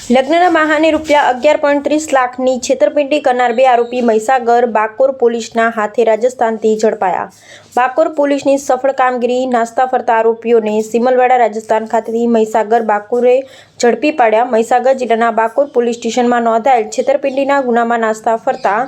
લગ્નના બહાને રૂપિયા 11.30 લાખની છેતરપિંડી કરનાર 2 આરોપી મહીસાગર બાકોર પોલીસના હાથે રાજસ્થાનથી ઝડપાયા। બાકોર પોલીસની સફળ કામગીરી નાસ્તા ફરતા આરોપીઓને સિમલવાડા રાજસ્થાન ખાતેથી મહીસાગર બાકોરે ઝડપી પાડ્યા। મહીસાગર જિલ્લાના બાકોર પોલીસ સ્ટેશનમાં નોંધાયેલ છેતરપિંડીના ગુનામાં નાસ્તા ફરતા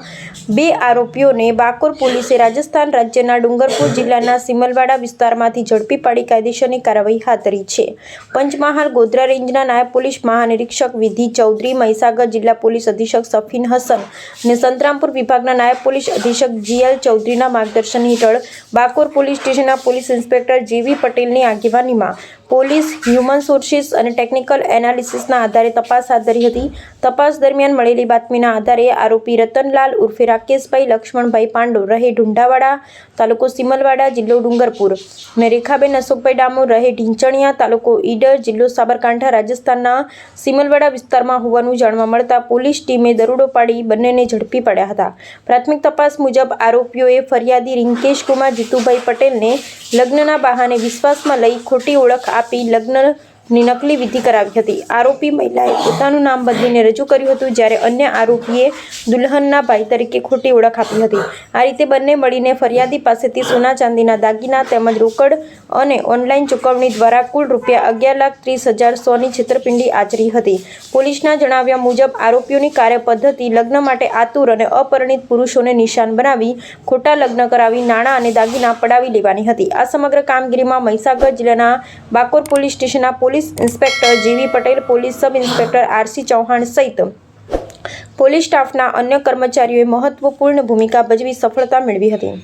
2 આરોપીઓને બાકોર પોલીસે રાજસ્થાન રાજ્યના ડુંગરપુર જિલ્લાના સિમલવાડા વિસ્તારમાંથી ઝડપી પાડી કાયદેસરની કાર્યવાહી હાથ ધરી છે। પંચમહાલ ગોધરા રેન્જના નાયબ પોલીસ મહાનિરીક્ષક વિધિ ચૌધરી, મહીસાગર જિલ્લા પોલીસ અધિક્ષક સફીન હસન અને સંતરામપુર વિભાગના નાયબ પોલીસ અધિક્ષક જીએલ ચૌધરીના માર્ગદર્શન હેઠળ બાકોર પોલીસ સ્ટેશનના પોલીસ ઇન્સ્પેક્ટર જેવી પટેલની આગેવાનીમાં પોલીસ હ્યુમન સોર્સિસ અને ટેકનિકલ એનાલિસિસના આધારે તપાસ હાથ ધરી હતી। તપાસ દરમિયાન મળેલી બાતમીના આધારે આરોપી રતનલાલ ઉર્ફે રાકેશભાઈ લક્ષ્મણભાઈ પાંડો રહે ઢુંઢાવાડા, તાલુકો સિમલવાડા, જિલ્લો ડુંગરપુર અને રેખાબેન અશોકભાઈ ડામોર રહે ઢીંચણિયા, તાલુકો ઈડર, જિલ્લો સાબરકાંઠા, રાજસ્થાનના સિમલવાડા વિસ્તારમાં હોવાનું જાણવા મળતા પોલીસ ટીમે દરોડો પાડી બંનેને ઝડપી પાડ્યા હતા। પ્રાથમિક તપાસ મુજબ આરોપીઓએ ફરિયાદી રિંકેશ કુમાર જીતુભાઈ પટેલને લગ્નના બહાને વિશ્વાસમાં લઈ ખોટી ઓળખ આપી લગ્નની નકલી વિધિ કરાવી હતી। આરોપી મહિલાએ પોતાનું નામ બદલીને રજૂ કર્યું હતું, જ્યારે અન્ય આરોપીએ દુલ્હનના ભાઈ તરીકે ખોટી ઓળખ આપી હતી। આ રીતે બંને મળીને ફરિયાદી પાસેથી સોના ચાંદીના દાગીના તેમજ રોકડ અને ઓનલાઈન ચૂકવણી દ્વારા કુલ રૂપિયા 11,30,100ની છેતરપિંડી આચરી હતી। પોલીસના જણાવ્યા મુજબ આરોપીઓની કાર્ય પદ્ધતિ લગ્ન માટે આતુર અને અપરિણિત પુરુષોને નિશાન બનાવી ખોટા લગ્ન કરાવી નાણાં અને દાગીના પડાવી લેવાની હતી। આ સમગ્ર કામગીરીમાં મહીસાગર જિલ્લાના બાકોર પોલીસ સ્ટેશનના પોલીસ ઇન્સ્પેક્ટર જેવી Patel, police sub inspector RC Chauhan સહિત પોલીસ સ્ટાફના અન્ય કર્મચારીઓએ મહત્વપૂર્ણ ભૂમિકા ભજવી સફળતા મેળવી હતી।